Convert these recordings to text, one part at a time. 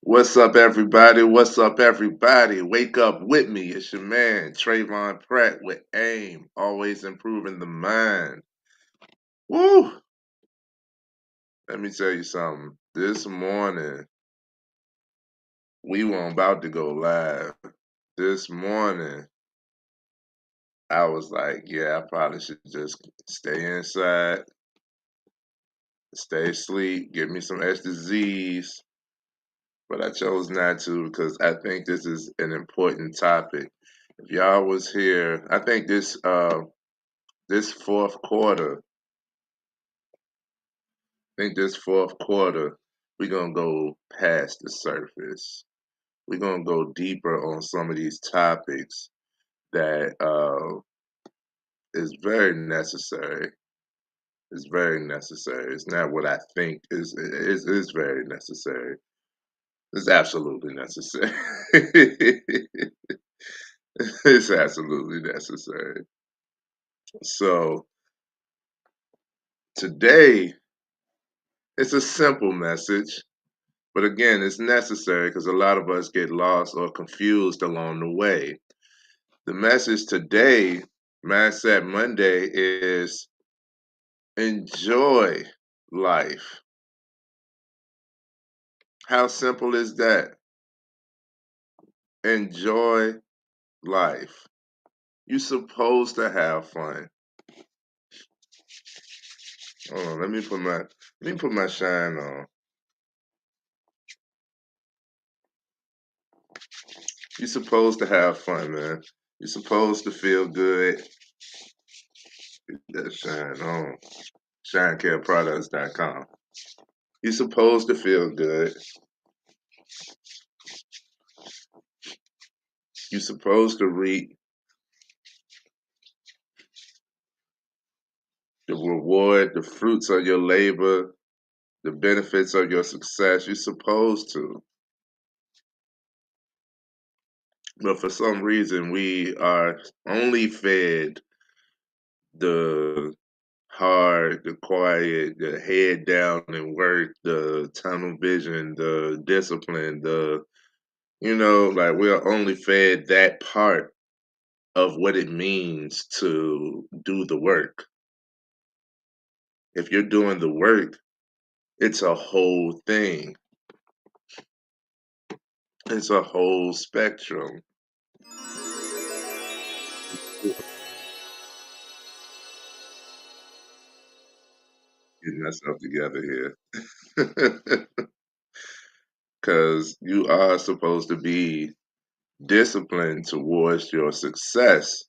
What's up, everybody? What's up, everybody? Wake up with me. It's your man, Trayvon Pratt with AIM, always improving the mind. Woo! Let me tell you something. This morning, we were about to go live. This morning, I was like, yeah, I probably should just stay inside, stay asleep, get me some extra Z's. But I chose not to because I think this is an important topic. If y'all was here, I think this fourth quarter, this fourth quarter, we're gonna go past the surface. We're gonna go deeper on some of these topics that is very necessary. It's very necessary. It's not what I think is very necessary. It's absolutely necessary. It's absolutely necessary. So today, it's a simple message. But again, it's necessary because a lot of us get lost or confused along the way. The message today, Mindset Monday, is enjoy life. How simple is that? Enjoy life. You're supposed to have fun. Hold on, let me put my shine on. You're supposed to have fun, man. You're supposed to feel good. Get that shine on. ShineCareProducts.com. You're supposed to feel good. You're supposed to reap the reward, the fruits of your labor, the benefits of your success. You're supposed to. But for some reason, we are only fed the hard, the quiet, the head down and work, the tunnel vision, the discipline, like we're only fed that part of what it means to do the work. If you're doing the work, it's a whole thing. It's a whole spectrum. Getting myself together here. Because you are supposed to be disciplined towards your success,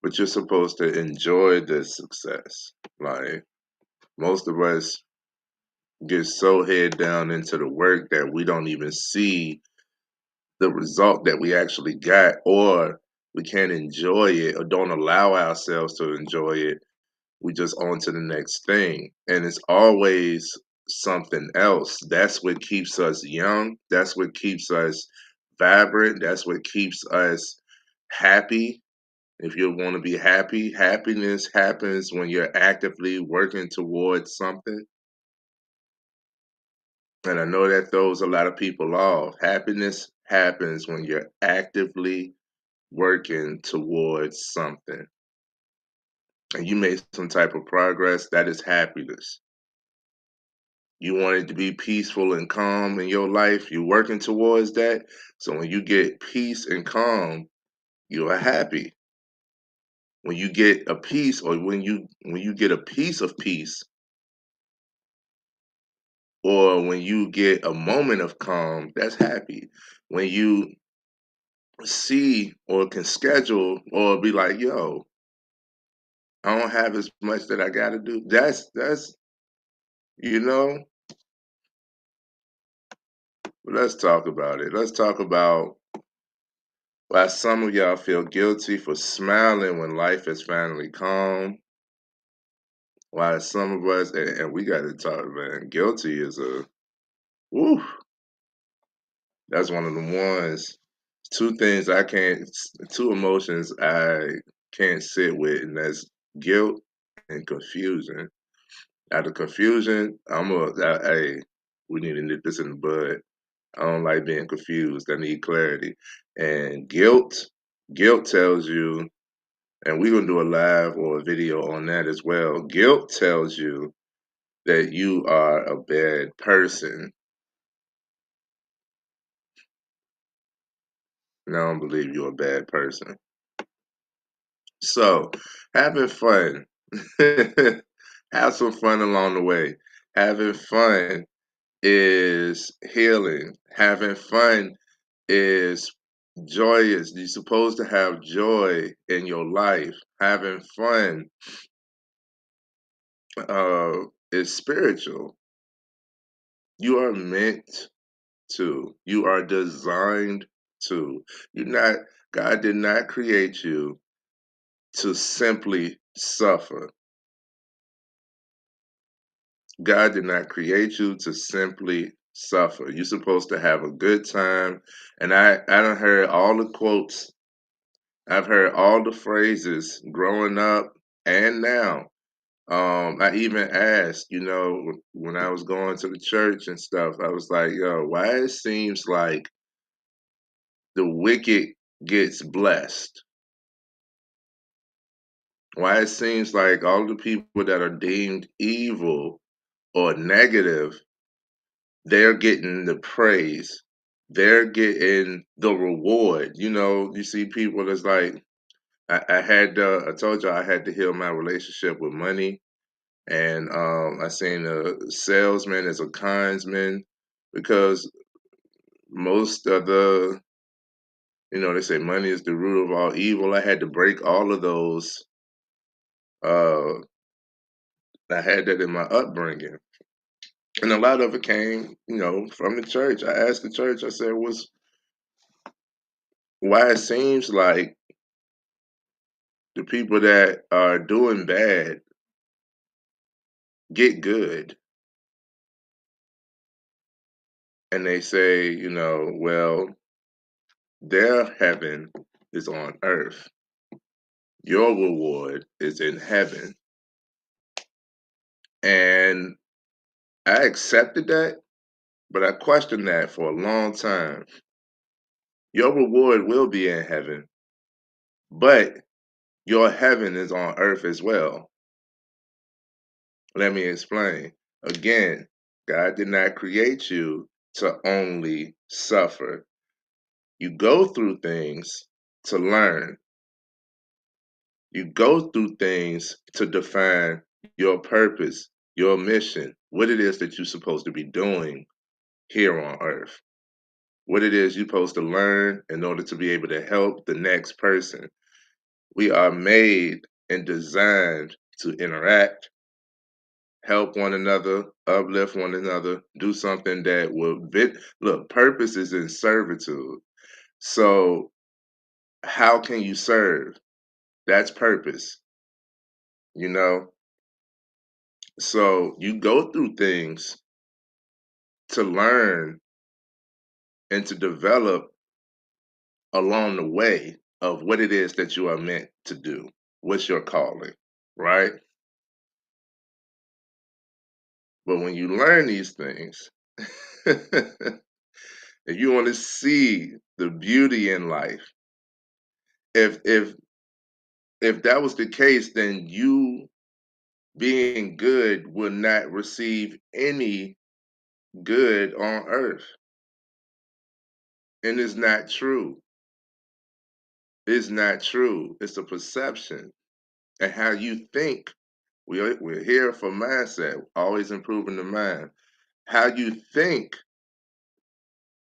but you're supposed to enjoy the success. Like, most of us get so head down into the work that we don't even see the result that we actually got, or we can't enjoy it or don't allow ourselves to enjoy it. We just on to the next thing. And it's always something else. That's what keeps us young. That's what keeps us vibrant. That's what keeps us happy. If you want to be happy, happiness happens when you're actively working towards something. And I know that throws a lot of people off. Happiness happens when you're actively working towards something. And you made some type of progress, that is happiness. You want it to be peaceful and calm in your life, you're working towards that. So when you get peace and calm, you are happy. When you get a peace, or when you get a piece of peace, or when you get a moment of calm, that's happy. When you see or can schedule or be like, yo, I don't have as much that I gotta do. That's you know, let's talk about it. Let's talk about why some of y'all feel guilty for smiling when life is finally calm. Why some of us, and we got to talk, man, guilty is woo, that's one of the ones. Two things I can't, two emotions I can't sit with, and that's guilt and confusion. Out of confusion, hey, we need to nip this in the bud. I don't like being confused. I need clarity. And guilt tells you, and we're gonna do a live or a video on that as well. Guilt tells you that you are a bad person. And I don't believe you're a bad person. So, having fun. Have some fun along the way. Having fun is healing. Having fun is joyous. You're supposed to have joy in your life. Having fun is spiritual. You are meant to. You are designed to. You're not. God did not create you to simply suffer. God did not create you to simply suffer. You're supposed to have a good time. And I done heard all the quotes. I've heard all the phrases growing up and now. I even asked, when I was going to the church and stuff, I was like, yo, why it seems like the wicked gets blessed? Why it seems like all the people that are deemed evil or negative, they're getting the praise. They're getting the reward. You see people that's like, I told you I had to heal my relationship with money. And I seen a salesman as a consman because most of they say money is the root of all evil. I had to break all of those. Uh, I had that in my upbringing. And a lot of it came, from the church. I asked the church, I said, why it seems like the people that are doing bad get good. And they say, well, their heaven is on earth. Your reward is in heaven. And I accepted that, but I questioned that for a long time. Your reward will be in heaven, but your heaven is on earth as well. Let me explain. Again, God did not create you to only suffer. You go through things to learn. You go through things to define your purpose, your mission, what it is that you're supposed to be doing here on earth, what it is you're supposed to learn in order to be able to help the next person. We are made and designed to interact, help one another, uplift one another, do something that will look, purpose is in servitude. So how can you serve? That's purpose, you know? So you go through things to learn and to develop along the way of what it is that you are meant to do. What's your calling, right? But when you learn these things, if you want to see the beauty in life, if if if that was the case, then you being good will not receive any good on earth. And it's not true. It's not true. It's a perception. And how you think, we're here for mindset, always improving the mind. How you think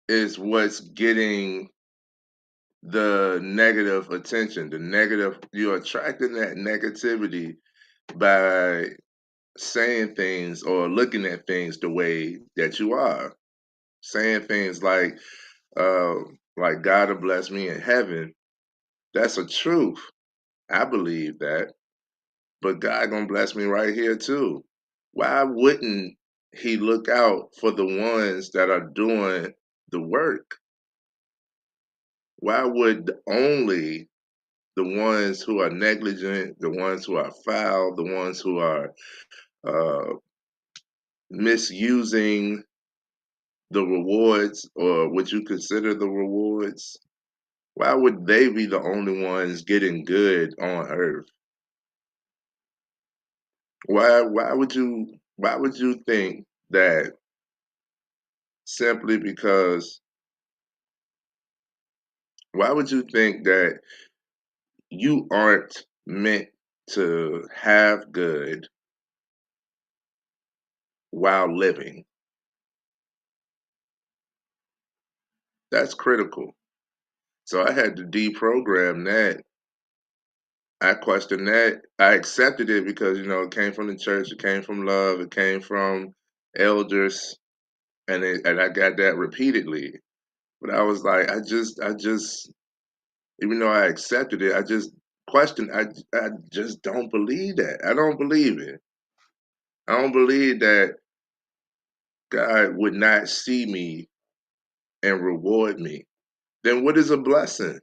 is what's getting the negative attention, the negative, you're attracting that negativity by saying things or looking at things the way that you are. Saying things uh, like God will bless me in heaven. That's a truth. I believe that. But God gonna bless me right here too. Why wouldn't he look out for the ones that are doing the work? Why would only the ones who are negligent, the ones who are foul, the ones who are uh, misusing the rewards, or what you consider the rewards, why would they be the only ones getting good on earth? Why would you think that simply because why would you think that you aren't meant to have good while living? That's critical. So I had to deprogram that. I questioned that. I accepted it because, it came from the church, it came from love, it came from elders, and I got that repeatedly. But I was like, I just even though I accepted it, I just questioned. I just don't believe that. I don't believe it. I don't believe that God would not see me and reward me. Then what is a blessing?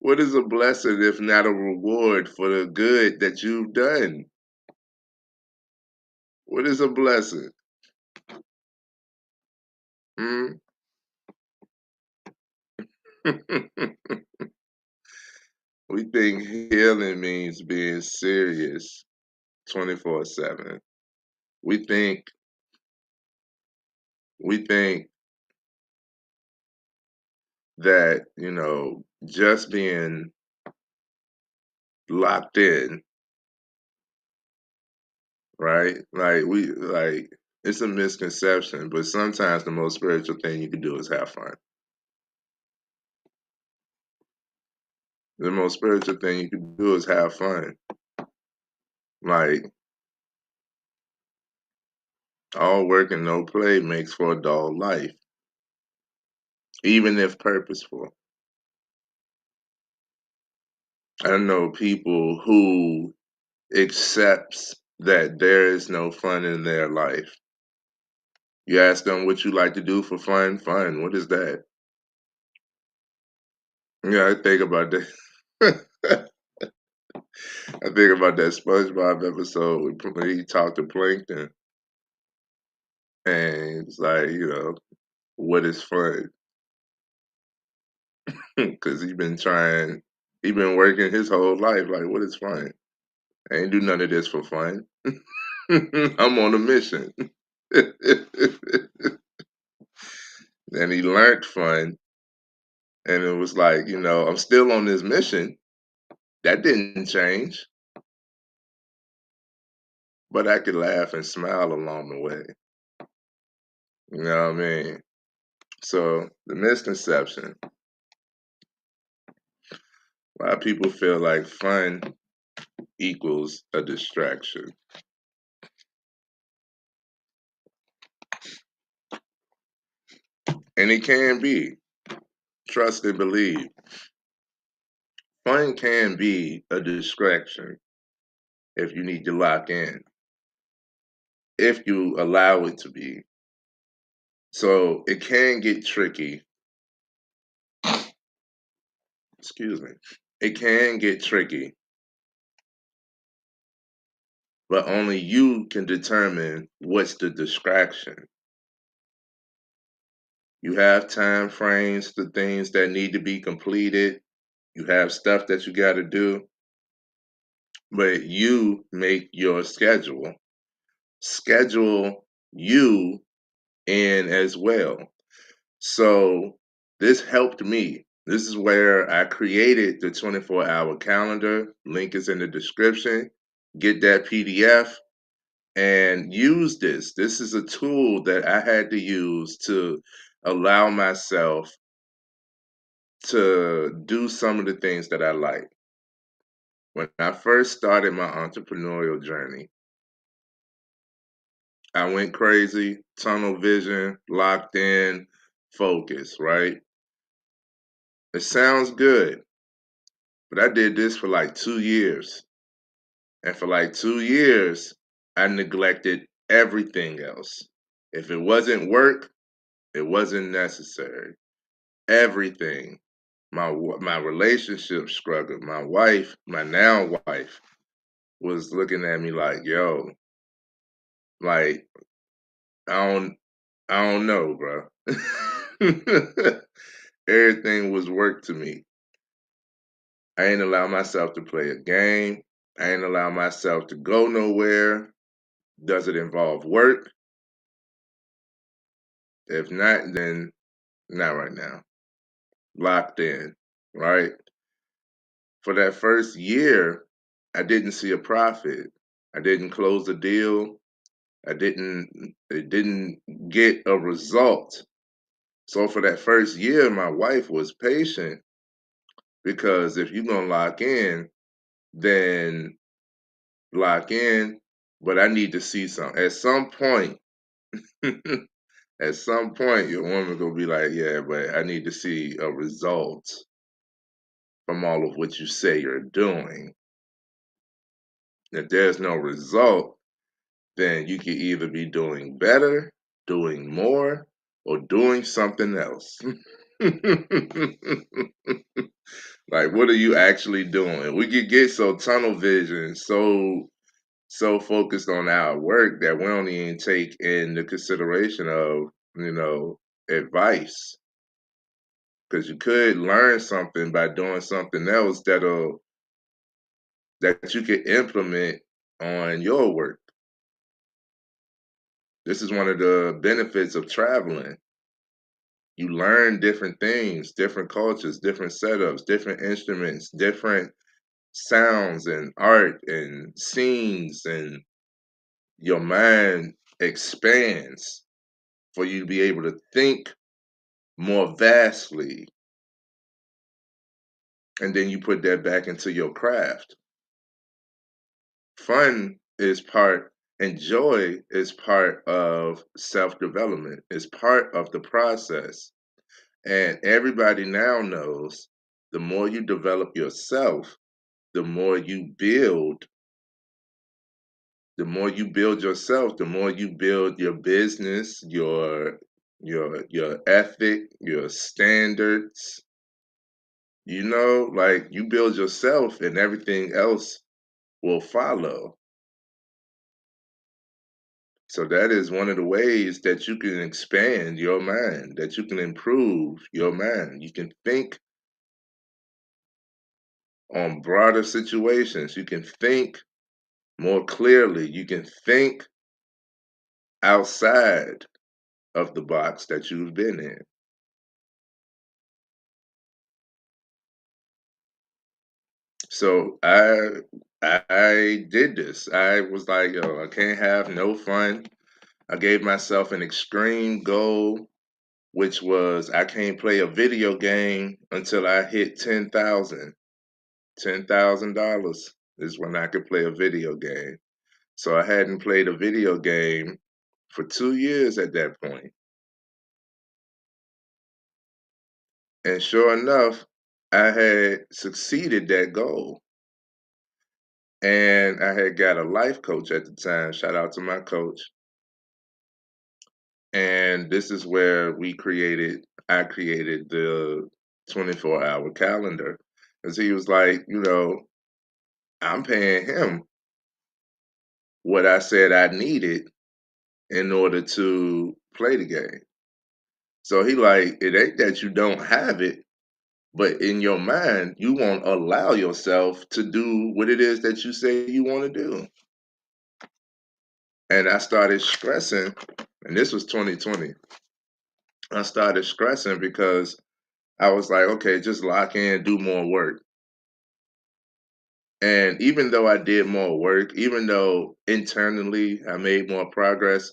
What is a blessing if not a reward for the good that you've done? What is a blessing? Hmm? We think healing means being serious 24/7. We think we think that, just being locked in, right? Like it's a misconception, but sometimes the most spiritual thing you can do is have fun. The most spiritual thing you can do is have fun. Like all work and no play makes for a dull life, even if purposeful. I know people who accepts that there is no fun in their life. You ask them what you like to do for fun. Fun. What is that? Yeah, I think about that. I think about that SpongeBob episode when he talked to Plankton, and it's like, what is fun? Because he been working his whole life. Like, what is fun? I ain't do none of this for fun. I'm on a mission. And he learned fun, and it was like, I'm still on this mission. That didn't change, but I could laugh and smile along the way. You know what I mean? So the misconception, a lot of people feel like fun equals a distraction. And it can be. Trust and believe. Fun can be a distraction if you need to lock in, if you allow it to be. So it can get tricky. Excuse me. It can get tricky, but only you can determine what's the distraction. You have time frames, the things that need to be completed. You have stuff that you got to do, but you make your schedule. Schedule you in as well. So this helped me. This is where I created the 24-hour calendar. Link is in the description. Get that PDF and use this. This is a tool that I had to use to allow myself to do some of the things that I like. When I first started my entrepreneurial journey, I went crazy, tunnel vision, locked in, focus, right? It sounds good, but I did this for like 2 years. And for like 2 years, I neglected everything else. If it wasn't work, it wasn't necessary. Everything. My relationship struggled. My wife, my now wife, was looking at me like, yo, Like I don't I don't know, bro. Everything was work to me. I ain't allow myself to play a game. I ain't allow myself to go nowhere. Does it involve work? If not, then not right now. Locked in, right? For that first year, I didn't see a profit. I didn't close the deal. It didn't get a result. So for that first year, my wife was patient because if you're gonna lock in, then lock in. But I need to see some. At some point, at some point, your woman gonna be like, "Yeah, but I need to see a result from all of what you say you're doing." If there's no result, then you could either be doing better, doing more, or doing something else. Like, what are you actually doing? We could get so tunnel vision, so focused on our work that we don't even take into consideration of, advice. Because you could learn something by doing something else that you could implement on your work. This is one of the benefits of traveling. You learn different things, different cultures, different setups, different instruments, different sounds and art and scenes, and your mind expands for you to be able to think more vastly, and then you put that back into your craft. Fun is part and joy is part of self-development. It's part of the process. And everybody now knows the more you develop yourself, the more you build, the more you build yourself, the more you build your business, your ethic, your standards. Like you build yourself and everything else will follow. So that is one of the ways that you can expand your mind, that you can improve your mind. You can think on broader situations. You can think more clearly. You can think outside of the box that you've been in. So I did this. I was like, yo, I can't have no fun. I gave myself an extreme goal, which was I can't play a video game until I hit 10,000. $10,000 is when I could play a video game. So I hadn't played a video game for 2 years at that point. And sure enough, I had succeeded that goal. And I had got a life coach at the time. Shout out to my coach. And this is where I created the 24-hour calendar. Because he was like, I'm paying him what I said I needed in order to play the game. So he like, it ain't that you don't have it, but in your mind, you won't allow yourself to do what it is that you say you want to do. And I started stressing, and this was 2020. I started stressing because I was like, okay, just lock in, do more work. And even though I did more work, even though internally I made more progress,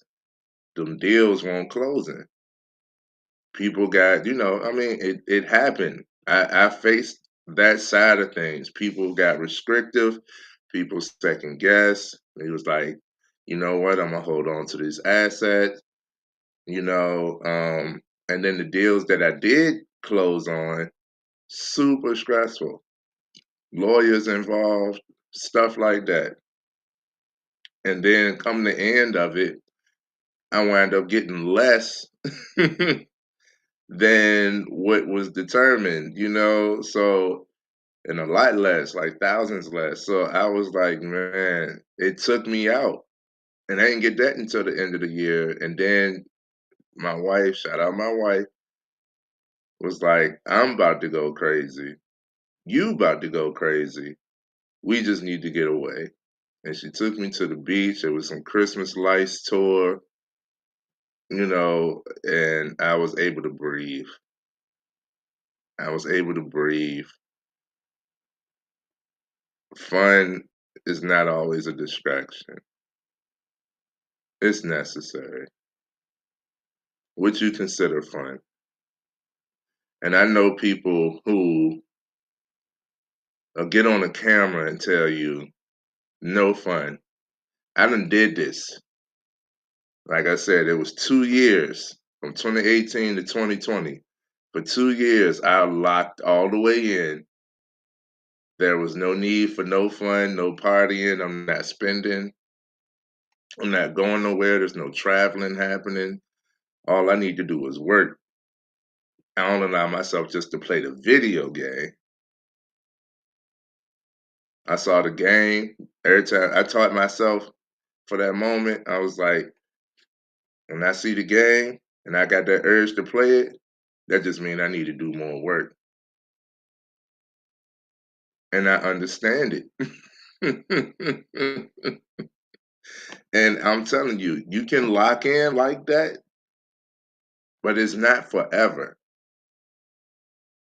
them deals weren't closing. People got, it happened. I faced that side of things. People got restrictive, people second guess. It was like, you know what, I'm gonna hold on to this asset, and then the deals that I did close on, super stressful. Lawyers involved, stuff like that. And then come the end of it, I wound up getting less than what was determined. So, and a lot less, like thousands less. So I was like, man, it took me out. And I didn't get that until the end of the year. And then my wife, shout out my wife, was like, I'm about to go crazy. You about to go crazy. We just need to get away. And she took me to the beach. There was some Christmas lights tour, and I was able to breathe. I was able to breathe. Fun is not always a distraction. It's necessary. What you consider fun. And I know people who get on a camera and tell you, no fun. I done did this. Like I said, it was 2 years from 2018 to 2020. For 2 years, I locked all the way in. There was no need for no fun, no partying. I'm not spending. I'm not going nowhere. There's no traveling happening. All I need to do is work. I don't allow myself just to play the video game. I saw the game. Every time I taught myself for that moment, I was like, when I see the game and I got that urge to play it, that just means I need to do more work. And I understand it. And I'm telling you, you can lock in like that, but it's not forever.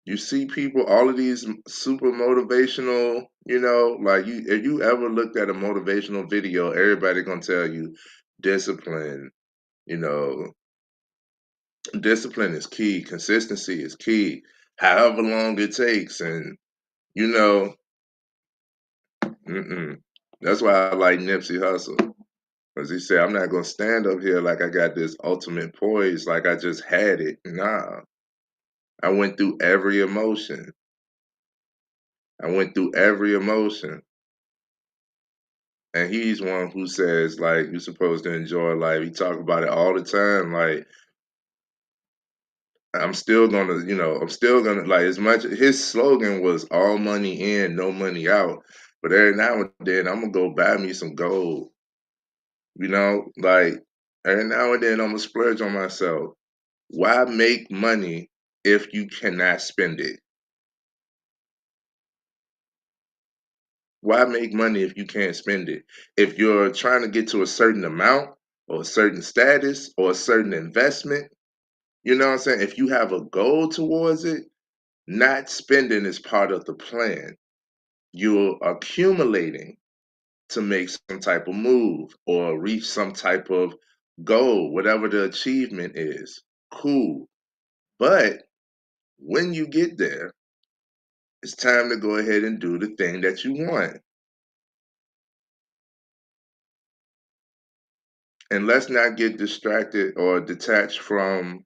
You see people, all of these super motivational, like if you ever looked at a motivational video, everybody gonna tell you discipline, you know, discipline is key, consistency is key, however long it takes. And, you know, mm-mm. That's why I like Nipsey Hussle. Because he said, I'm not gonna stand up here like I got this ultimate poise, like I just had it. Nah. I went through every emotion. I went through every emotion. And he's one who says, like, you're supposed to enjoy life. He talk about it all the time. Like, I'm still gonna, like, as much, his slogan was all money in, no money out. But every now and then, I'm gonna go buy me some gold. Like, every now and then, I'm gonna splurge on myself. Why make money if you cannot spend it? Why make money if you can't spend it? If you're trying to get to a certain amount or a certain status or a certain investment, you know what I'm saying? If you have a goal towards it, not spending is part of the plan. You're accumulating to make some type of move or reach some type of goal, whatever the achievement is. Cool. But when you get there, it's time to go ahead and do the thing that you want. And let's not get distracted or detached from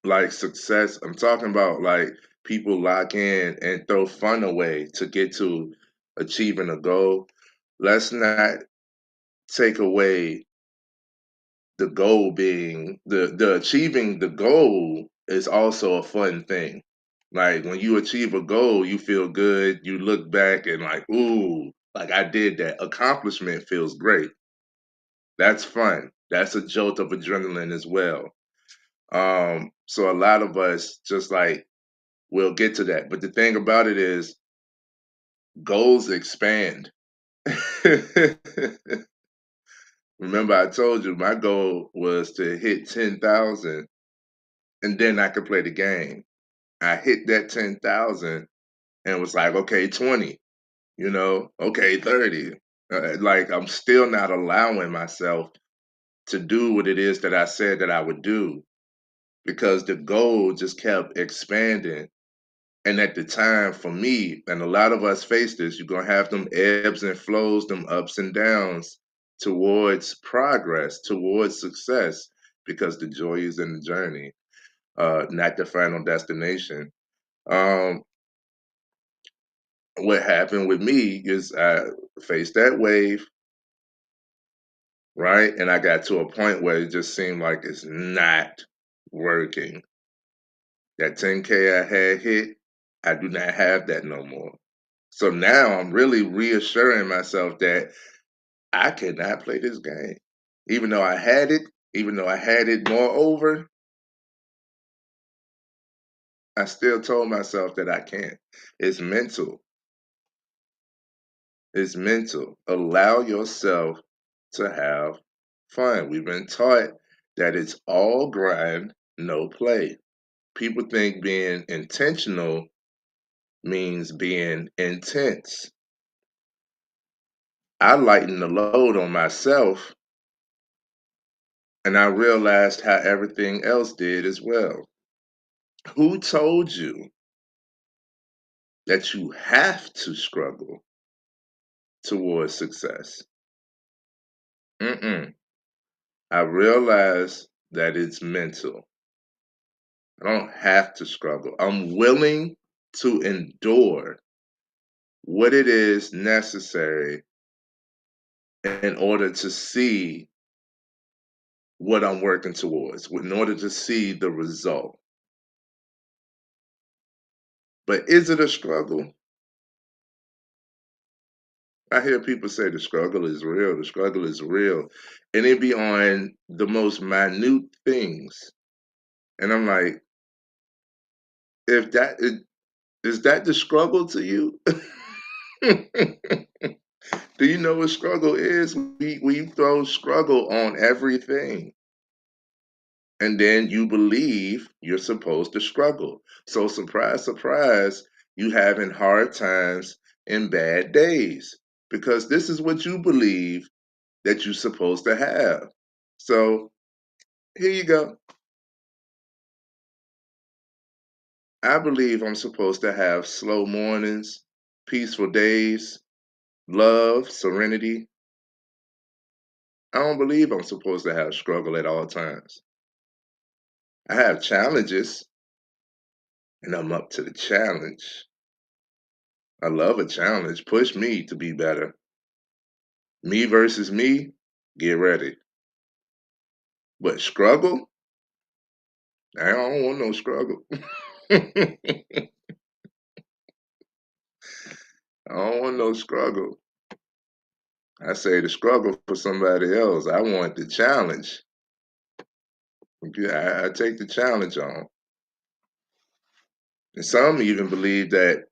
like success. I'm talking about like people lock in and throw fun away to get to achieving a goal. Let's not take away the goal being the achieving the goal is also a fun thing. Like when you achieve a goal, you feel good, you look back and like, ooh, like I did that. Accomplishment feels great. That's fun. That's a jolt of adrenaline as well. So a lot of us just like we'll get to that. But the thing about it is goals expand. Remember I told you my goal was to hit 10,000 and then I could play the game. I hit that 10,000 and was like, okay, 20, okay, 30. Like I'm still not allowing myself to do what it is that I said that I would do because the goal just kept expanding. And at the time, for me, and a lot of us face this, you're gonna have them ebbs and flows, them ups and downs towards progress, towards success, because the joy is in the journey, not the final destination. Um, what happened with me is I faced that wave, right? And I got to a point where it just seemed like it's not working. That 10K I had hit, I do not have that no more. So now I'm really reassuring myself that I cannot play this game. Even though I had it, even though I had it moreover, I still told myself that I can't. It's mental. It's mental. Allow yourself to have fun. We've been taught that it's all grind, no play. People think being intentional means being intense. I lightened the load on myself and I realized how everything else did as well. Who told you that you have to struggle towards success? Mm-mm. I realized that it's mental. I don't have to struggle. I'm willing to endure what it is necessary in order to see what I'm working towards, in order to see the result. But is it a struggle? I hear people say the struggle is real, the struggle is real. And it be on the most minute things. And I'm like, if that is that the struggle to you? Do you know what struggle is? We throw struggle on everything. And then you believe you're supposed to struggle. So surprise, surprise, you having hard times and bad days because this is what you believe that you're supposed to have. So here you go. I believe I'm supposed to have slow mornings, peaceful days, love, serenity. I don't believe I'm supposed to have struggle at all times. I have challenges and I'm up to the challenge. I love a challenge. Push me to be better. Me versus me, get ready. But struggle? I don't want no struggle. I don't want no struggle. I say the struggle for somebody else. I want the challenge. I take the challenge on. And some even believe that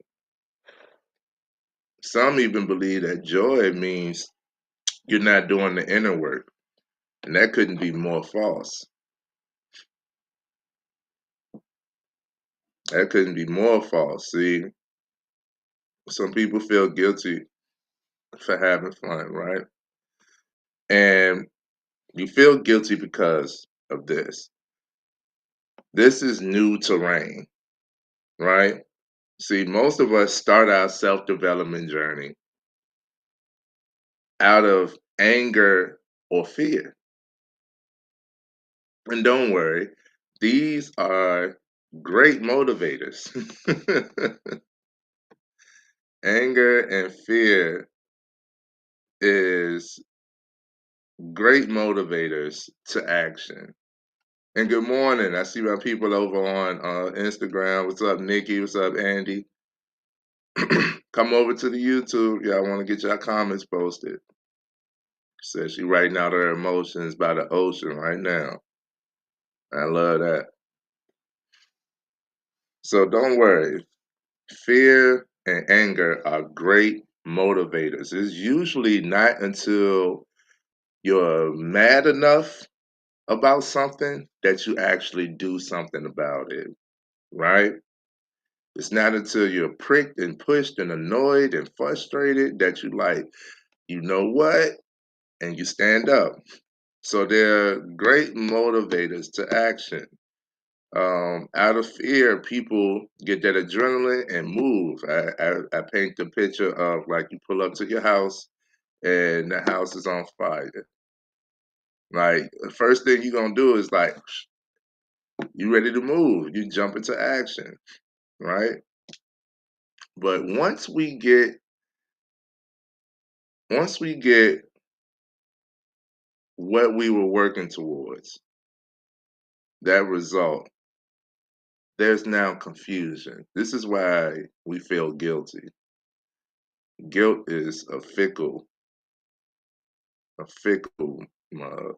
joy means you're not doing the inner work. And that couldn't be more false. That couldn't be more false. See, some people feel guilty for having fun, right? And you feel guilty because of this. This is new terrain, right? See, most of us start our self development journey out of anger or fear. And don't worry, these are great motivators. Anger and fear is great motivators to action. And good morning. I see my people over on Instagram. What's up, Nikki? What's up, Andy? Come over to the YouTube. Y'all want to get your comments posted. Says she writing out her emotions by the ocean right now. I love that. So don't worry. Fear and anger are great motivators. It's usually not until you're mad enough about something that you actually do something about it, right? It's not until you're pricked and pushed and annoyed and frustrated that you like, you know what? And you stand up. So they're great motivators to action. Out of fear, people get that adrenaline and move. I paint the picture of like you pull up to your house and the house is on fire. Like the first thing you're gonna do is like you ready to move. You jump into action, right? But once we get what we were working towards, that result, there's now confusion. This is why we feel guilty. Guilt is a fickle a fickle mug.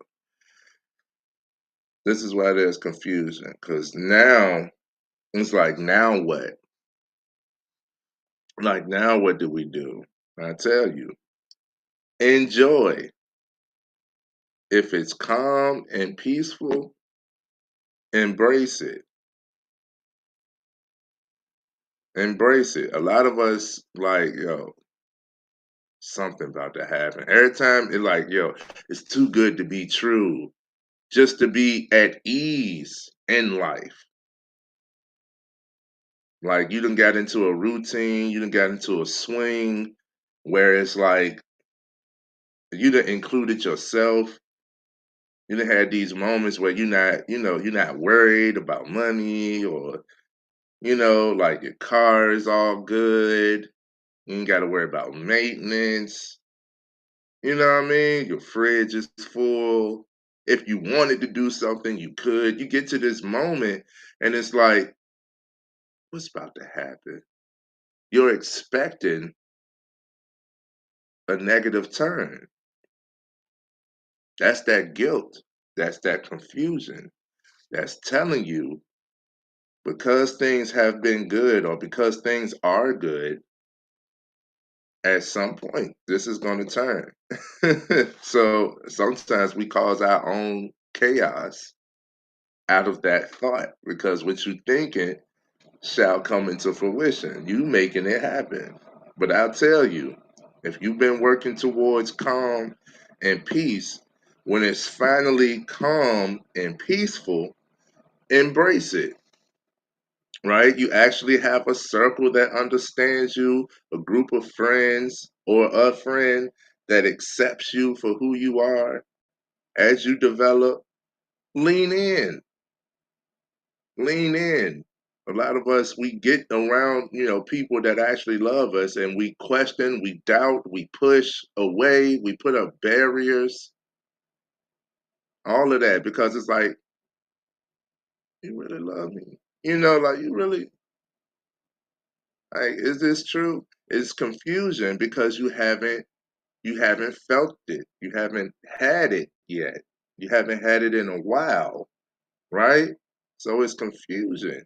This is why there's confusion, because now it's like, now what? Like, now what do we do? I tell you, enjoy. If it's calm and peaceful, embrace it. Embrace it. A lot of us, like, yo, something about to happen. Every time it's like, yo, it's too good to be true. Just to be at ease in life. Like, you done got into a routine, you done got into a swing where it's like you done included yourself. You done had these moments where you're not, you're not worried about money, or, like your car is all good. You ain't got to worry about maintenance. You know what I mean? Your fridge is full. If you wanted to do something, you could. You get to this moment and it's like, what's about to happen? You're expecting a negative turn. That's that guilt. That's that confusion. That's telling you, because things have been good or because things are good, at some point, this is going to turn. So sometimes we cause our own chaos out of that thought, because what you thinking shall come into fruition. You making it happen. But I'll tell you, if you've been working towards calm and peace, when it's finally calm and peaceful, embrace it, right? You actually have a circle that understands you, a group of friends or a friend that accepts you for who you are as you develop. Lean in, lean in. A lot of us, we get around, people that actually love us, and we question, we doubt, we push away, we put up barriers, all of that, because it's like, you really love me. Like, you really, like, is this true? It's confusion because you haven't felt it. You haven't had it yet. You haven't had it in a while, right? So it's confusion.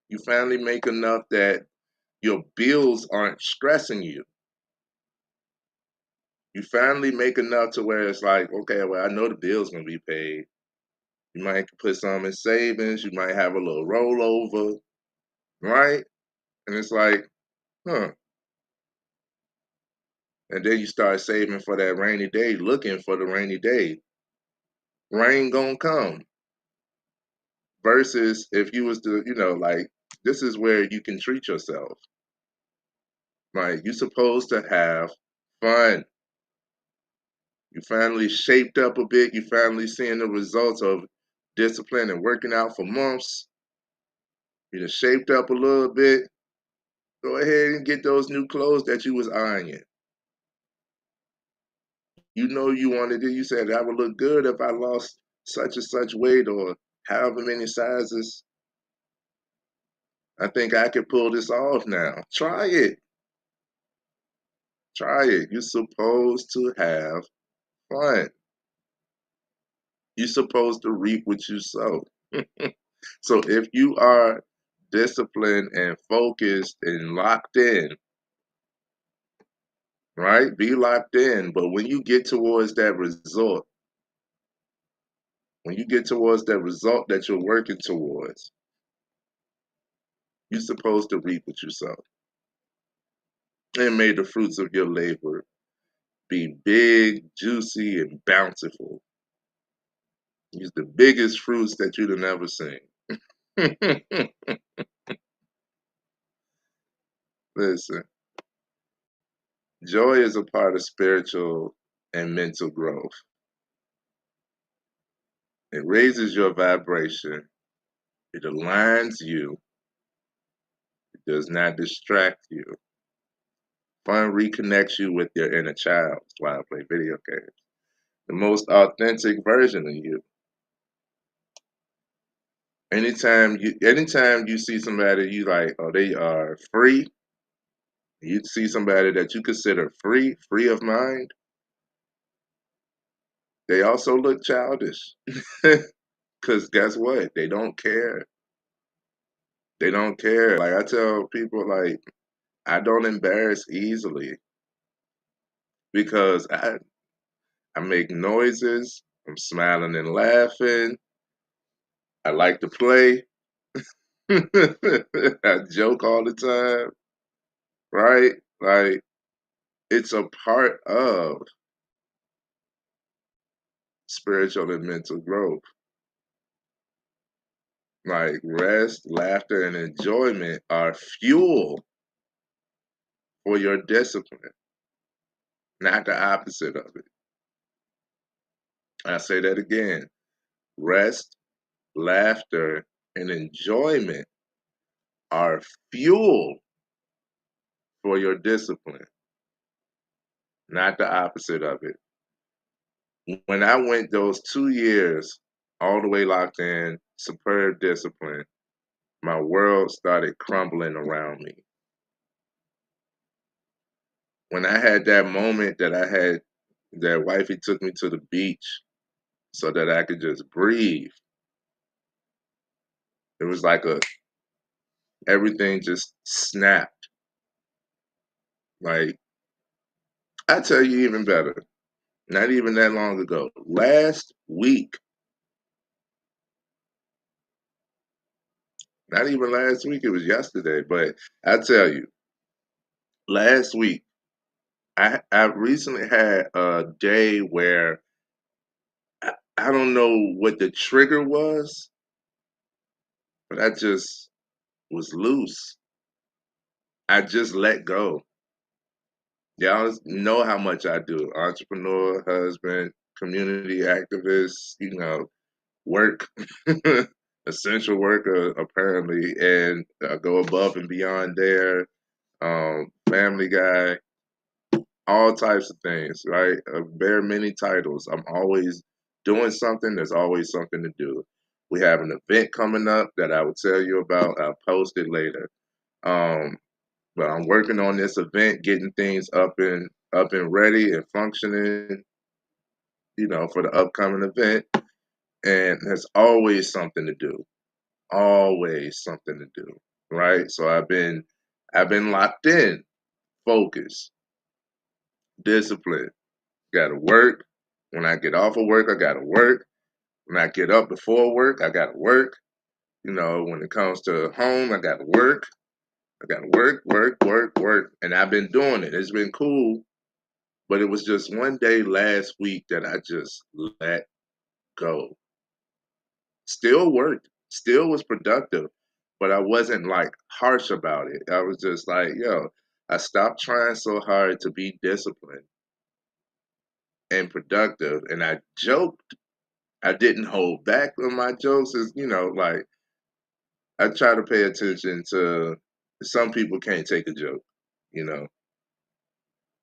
You finally make enough that your bills aren't stressing you. You finally make enough to where it's like, okay, well, I know the bill's gonna be paid. You might put some in savings, you might have a little rollover, right? And it's like, huh. And then you start saving for that rainy day, looking for the rainy day. Rain gonna come. Versus if you was to, like, this is where you can treat yourself. Like, you're supposed to have fun. You finally shaped up a bit. You finally seeing the results of discipline and working out for months. You just shaped up a little bit. Go ahead and get those new clothes that you was eyeing. You wanted it. You said that would look good if I lost such and such weight or however many sizes. I think I could pull this off now. Try it. Try it. You're supposed to have fun. You're supposed to reap what you sow. So if you are disciplined and focused and locked in, right? Be locked in. But when you get towards that result, when you get towards that result that you're working towards, you're supposed to reap what you sow. And may the fruits of your labor be big, juicy, and bountiful. Use the biggest fruits that you'd have never seen. Listen, joy is a part of spiritual and mental growth. It raises your vibration. It aligns you. It does not distract you. Fun reconnects you with your inner child. That's why I play video games. The most authentic version of you. Anytime you see somebody you like, oh, they are free, you see somebody that you consider free of mind, They also look childish. Because guess what? They don't care. They don't care. Like I tell people, like, I don't embarrass easily because I make noises. I'm smiling and laughing. I like to play. I joke all the time, right? Like, it's a part of spiritual and mental growth. Like, rest, laughter, and enjoyment are fuel for your discipline, not the opposite of it. I say that again. Rest, laughter, and enjoyment are fuel for your discipline, not the opposite of it. When I went those 2 years all the way locked in, superb discipline, my world started crumbling around me. When I had that moment that wifey took me to the beach so that I could just breathe, it was like everything just snapped. Like, I tell you even better, not even that long ago, last week, not even last week, it was yesterday, but I tell you, last week, I recently had a day where I don't know what the trigger was, but I just was loose. I just let go. Y'all know how much I do. Entrepreneur, husband, community activist, work, essential worker apparently, and go above and beyond there. Family guy, all types of things, right? Bear many titles. I'm always doing something. There's always something to do. We have an event coming up that I will tell you about. I'll post it later. Um, but I'm working on this event, getting things up and ready and functioning, for the upcoming event. And there's always something to do. Always something to do. Right. So I've been locked in, focused, disciplined. Gotta work. When I get off of work, I gotta work. When I get up before work, I gotta work. When it comes to home, I gotta work. I gotta work, work, work, work. And I've been doing it. It's been cool. But it was just one day last week that I just let go. Still worked, still was productive, but I wasn't like harsh about it. I was just like, yo, I stopped trying so hard to be disciplined and productive. And I joked. I didn't hold back on my jokes. Like I try to pay attention to some people can't take a joke, you know.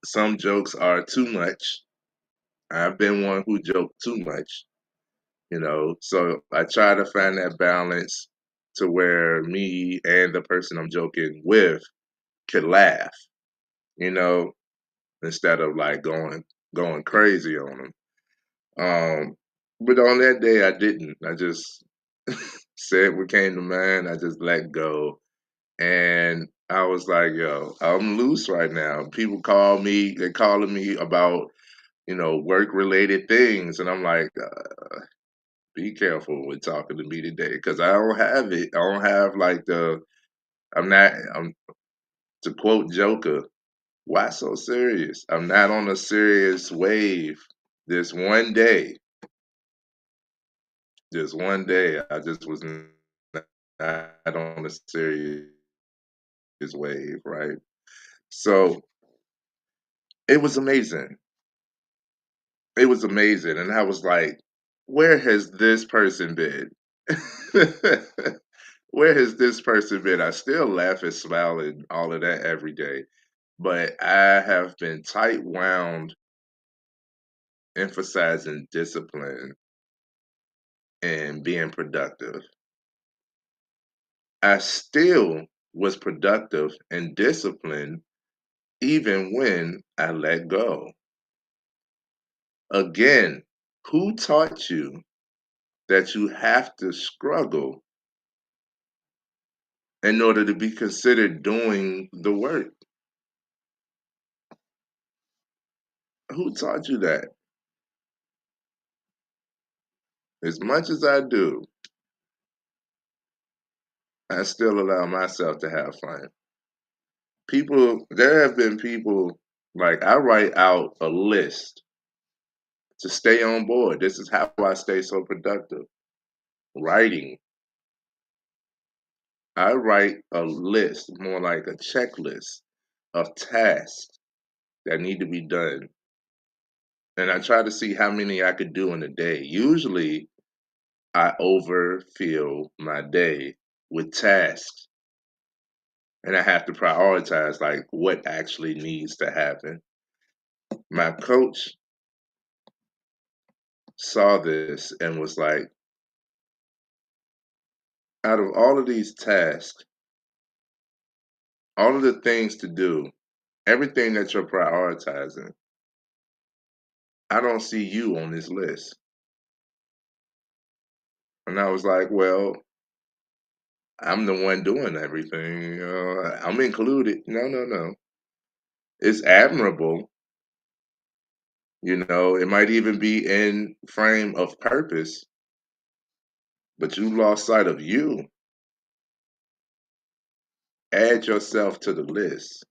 Some jokes are too much. I've been one who joked too much. So I try to find that balance to where me and the person I'm joking with could laugh, you know, instead of like going crazy on them. But on that day I didn't. I just said what came to mind. I just let go. And I was like, yo, I'm loose right now. People call me, they're calling me about, work related things. And I'm like, be careful with talking to me today because I don't have it. I don't have like I'm to quote Joker, why so serious? I'm not on a serious wave. This one day, I just was not on a serious wave, right? So it was amazing. It was amazing. And I was like, where has this person been? Where has this person been? I still laugh and smile and all of that every day, but I have been tight wound emphasizing discipline and being productive. I still was productive and disciplined even when I let go. Again, Who taught you that you have to struggle in order to be considered doing the work? Who taught you that? As much as I do, I still allow myself to have fun. There have been people, like, I write out a list to stay on board. This is how I stay so productive. Writing. I write a list, more like a checklist of tasks that need to be done. And I try to see how many I could do in a day. Usually, I overfill my day with tasks, and I have to prioritize like what actually needs to happen. My coach saw this and was like, out of all of these tasks, all of the things to do, everything that you're prioritizing, I don't see you on this list. And I was like, well, I'm the one doing everything. I'm included. No, no, no. It's admirable. It might even be in frame of purpose, but you lost sight of you. Add yourself to the list.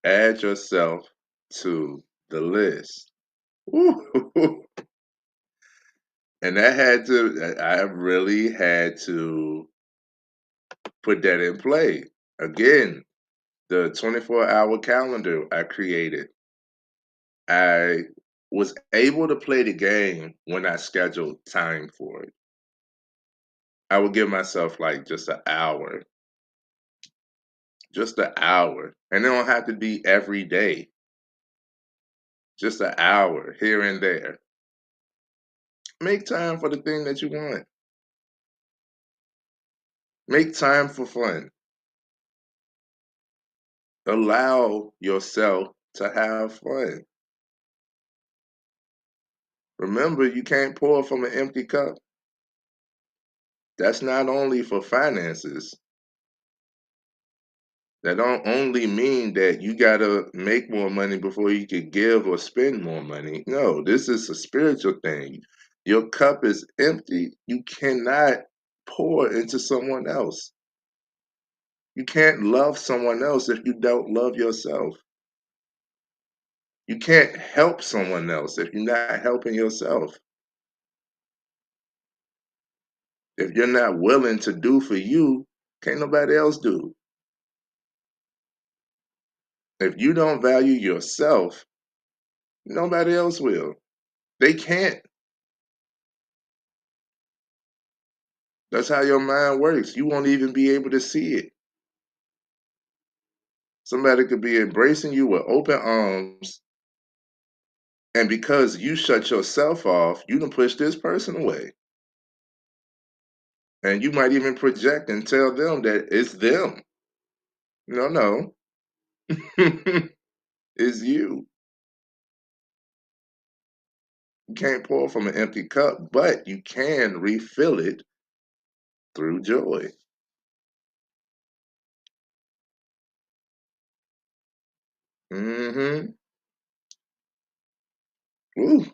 Add yourself to the list. Woo. And I really had to put that in play. Again, the 24-hour calendar I created, I was able to play the game when I scheduled time for it. I would give myself like just an hour. And it don't have to be every day, just an hour here and there. Make time for the thing that you want. Make time for fun. Allow yourself to have fun. Remember, you can't pour from an empty cup. That's not only for finances. That don't only mean that you gotta make more money before you can give or spend more money. No, this is a spiritual thing. Your cup is empty. You cannot pour into someone else. You can't love someone else if you don't love yourself. You can't help someone else if you're not helping yourself. If you're not willing to do for you, can't nobody else do. If you don't value yourself, nobody else will. They can't. That's how your mind works. You won't even be able to see it. Somebody could be embracing you with open arms, and because you shut yourself off, you can push this person away. And you might even project and tell them that it's them. No, no. It's you. You can't pour from an empty cup, but you can refill it through joy. Mm-hmm. Woo.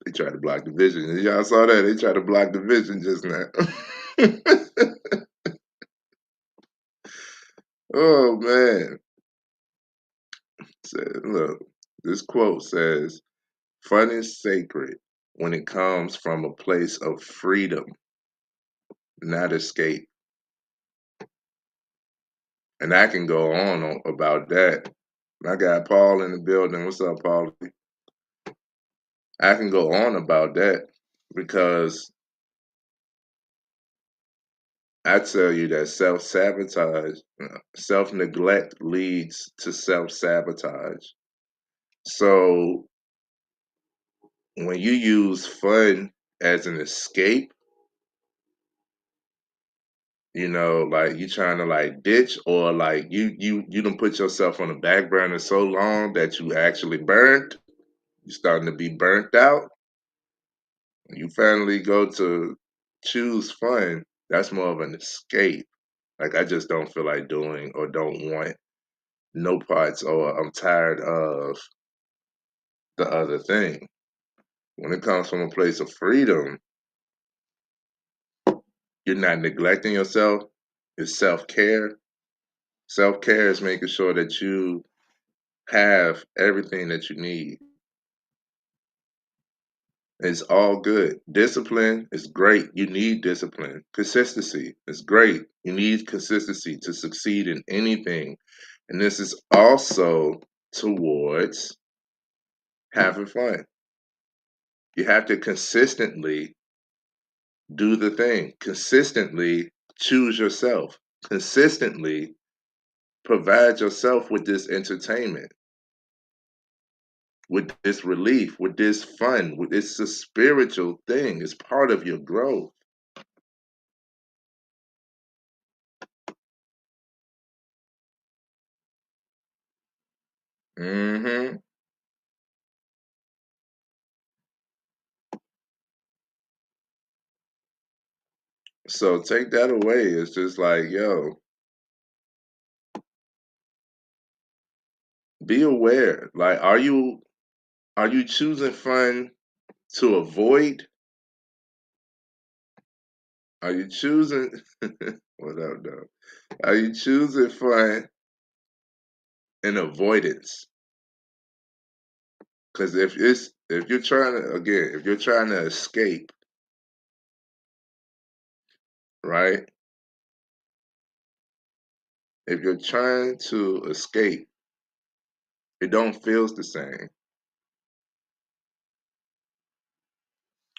They tried to block the vision. Y'all saw that? They tried to block the vision just now. Oh man. Look, this quote says, fun is sacred when it comes from a place of freedom, not escape. And I can go on about that. I got Paul in the building. What's up, Paul? I can go on about that because I tell you that self-sabotage, self-neglect leads to self-sabotage. So when you use fun as an escape, Like you trying to like ditch, or like you done put yourself on the back burner so long that you actually burnt. You starting to be burnt out. You finally go to choose fun. That's more of an escape. Like I just don't feel like doing or don't want no parts, or I'm tired of the other thing. When it comes from a place of freedom, you're not neglecting yourself. It's self care. Self care is making sure that you have everything that you need. It's all good. Discipline is great. You need discipline. Consistency is great. You need consistency to succeed in anything. And this is also towards having fun. You have to consistently do the thing, consistently choose yourself, consistently provide yourself with this entertainment, with this relief, with this fun, with this a spiritual thing. It's part of your growth. Hmm. So take that away. It's just like, yo, be aware. Like, are you choosing fun to avoid? Are you choosing what up, though? Are you choosing fun in avoidance? Because if you're trying to, again, if you're trying to escape, right? If you're trying to escape, it don't feels the same.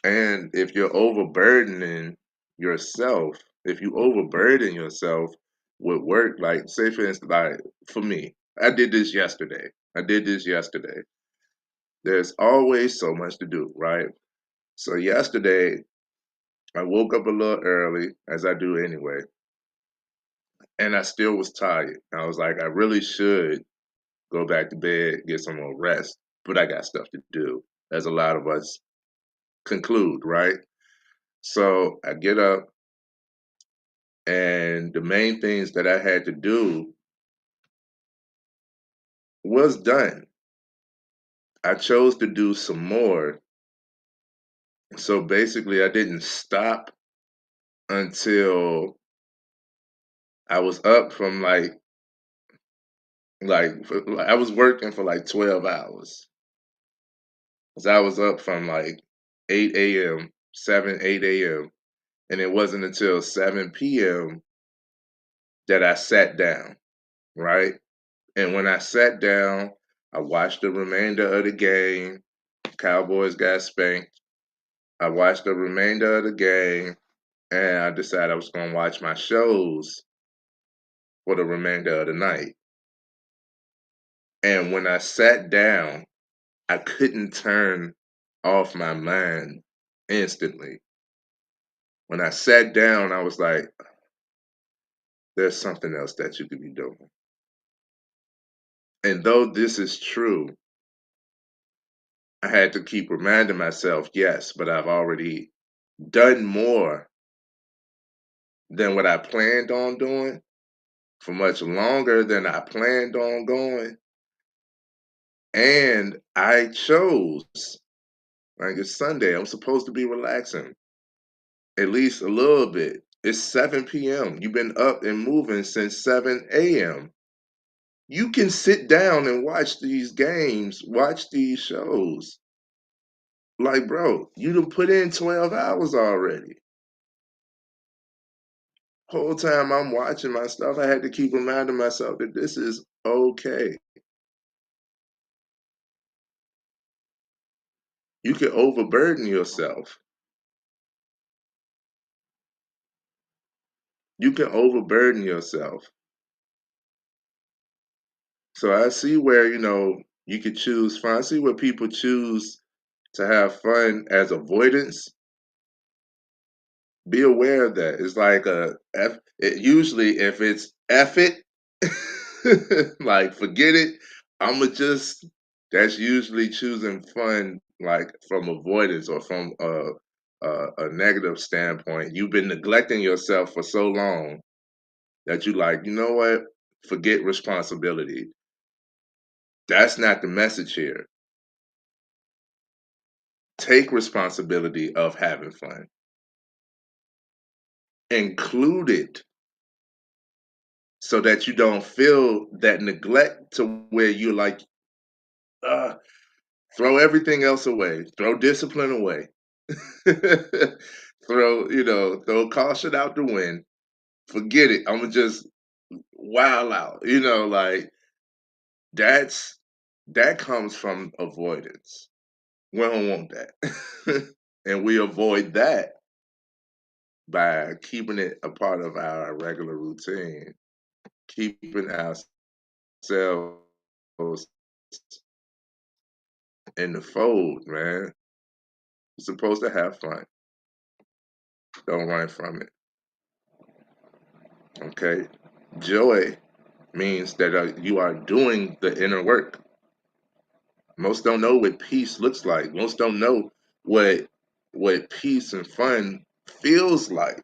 And if you're overburdening yourself, if you overburden yourself with work, like say for instance, like for me, I did this yesterday. I did this yesterday. There's always so much to do, right? So yesterday, I woke up a little early, as I do anyway, and I still was tired. I was like, I really should go back to bed, get some more rest, but I got stuff to do, as a lot of us conclude, right? So I get up, and the main things that I had to do was done. I chose to do some more. So basically, I didn't stop until I was up from like I was working for like 12 hours. So I was up from like 8 a.m., 7, 8 a.m. And it wasn't until 7 p.m. that I sat down, right? And when I sat down, I watched the remainder of the game. Cowboys got spanked. I watched the remainder of the game, and I decided I was going to watch my shows for the remainder of the night. And when I sat down, I couldn't turn off my mind instantly. When I sat down, I was like, there's something else that you could be doing. And though this is true, I had to keep reminding myself, yes, but I've already done more than what I planned on doing for much longer than I planned on going. And I chose, like it's Sunday, I'm supposed to be relaxing at least a little bit. It's 7 p.m. You've been up and moving since 7 a.m. You can sit down and watch these games, watch these shows. Like, bro, you done put in 12 hours already. Whole time I'm watching my stuff, I had to keep reminding myself that this is okay. You can overburden yourself. You can overburden yourself. So I see where, you could choose fun. I see where people choose to have fun as avoidance. Be aware of that. It's like usually if it's F it, like forget it, I'ma just that's usually choosing fun like from avoidance or from a negative standpoint. You've been neglecting yourself for so long that you like, you know what? Forget responsibility. That's not the message here. Take responsibility of having fun. Include it so that you don't feel that neglect to where you're like, uh, throw everything else away, throw discipline away, throw caution out the wind, forget it. I'm gonna just wow out, like that's that comes from avoidance. We don't want that. And we avoid that by keeping it a part of our regular routine, keeping ourselves in the fold, man. You're supposed to have fun. Don't run from it. Okay. Joy means that you are doing the inner work. Most don't know what peace looks like. Most don't know what peace and fun feels like.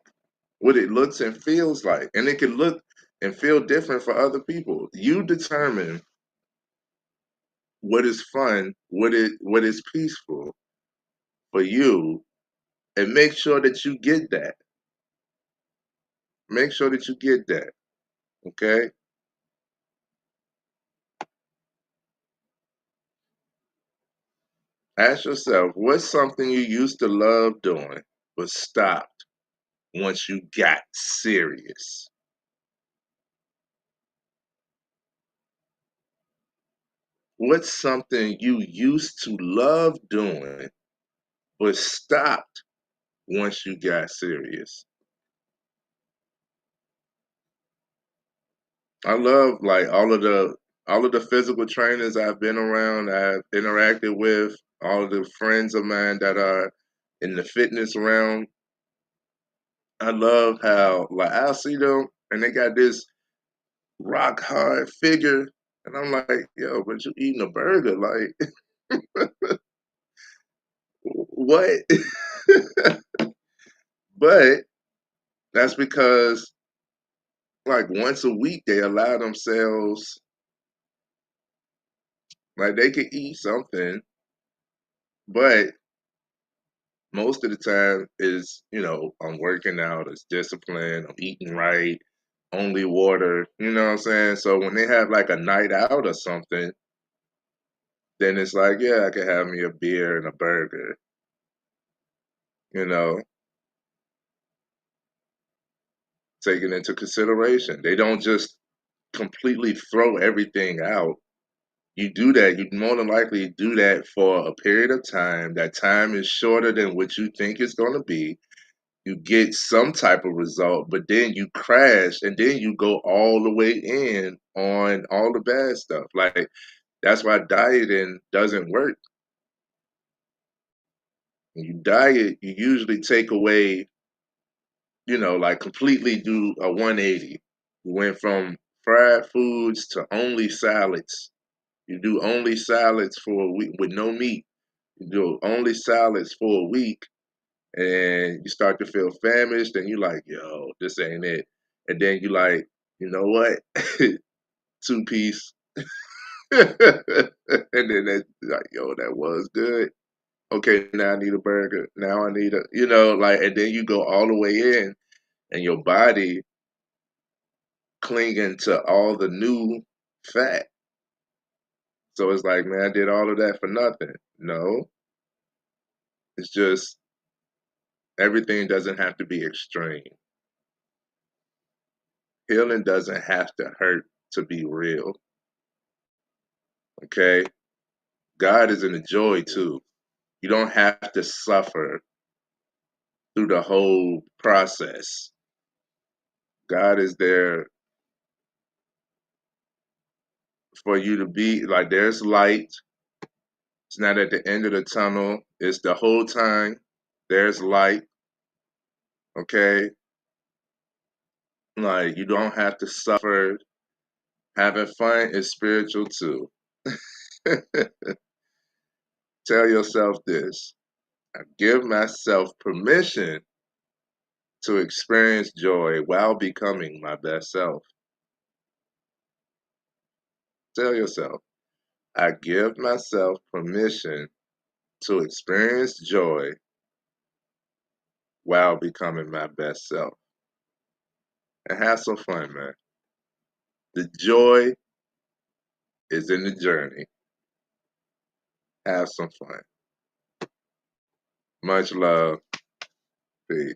What it looks and feels like. And it can look and feel different for other people. You determine what is fun, what is peaceful for you, and make sure that you get that. Make sure that you get that. Okay? Ask yourself, what's something you used to love doing but stopped once you got serious? What's something you used to love doing but stopped once you got serious? I love like all of the physical trainers I've been around, I've interacted with, all of the friends of mine that are in the fitness realm. I love how like I'll see them and they got this rock hard figure. And I'm like, yo, but you eating a burger. Like, what? But that's because, like, once a week, they allow themselves, like, they could eat something, but most of the time is, I'm working out, it's discipline, I'm eating right, only water, you know what I'm saying? So when they have like a night out or something, then it's like, yeah, I could have me a beer and a burger, you know, taken into consideration. They don't just completely throw everything out. You do that, you more than likely do that for a period of time. That time is shorter than what you think it's going to be. You get some type of result, but then you crash and then you go all the way in on all the bad stuff. Like, that's why dieting doesn't work. When you diet, you usually take away, like completely do a 180. You went from fried foods to only salads. You do only salads for a week with no meat. You do only salads for a week and you start to feel famished and you like, yo, this ain't it. And then you like, you know what? Two piece. And then that's like, yo, that was good. Okay, now I need a burger. Now I need like, and then you go all the way in and your body clinging to all the new fat. So it's like, man, I did all of that for nothing. No, it's just everything doesn't have to be extreme. Healing doesn't have to hurt to be real. Okay? God is in the joy too. You don't have to suffer through the whole process. God is there for you to be like, there's light. It's not at the end of the tunnel, it's the whole time. There's light. Okay? Like, you don't have to suffer. Having fun is spiritual too. Tell yourself this. I give myself permission to experience joy while becoming my best self. Tell yourself, I give myself permission to experience joy while becoming my best self. And have some fun, man. The joy is in the journey. Have some fun. Much love. Peace.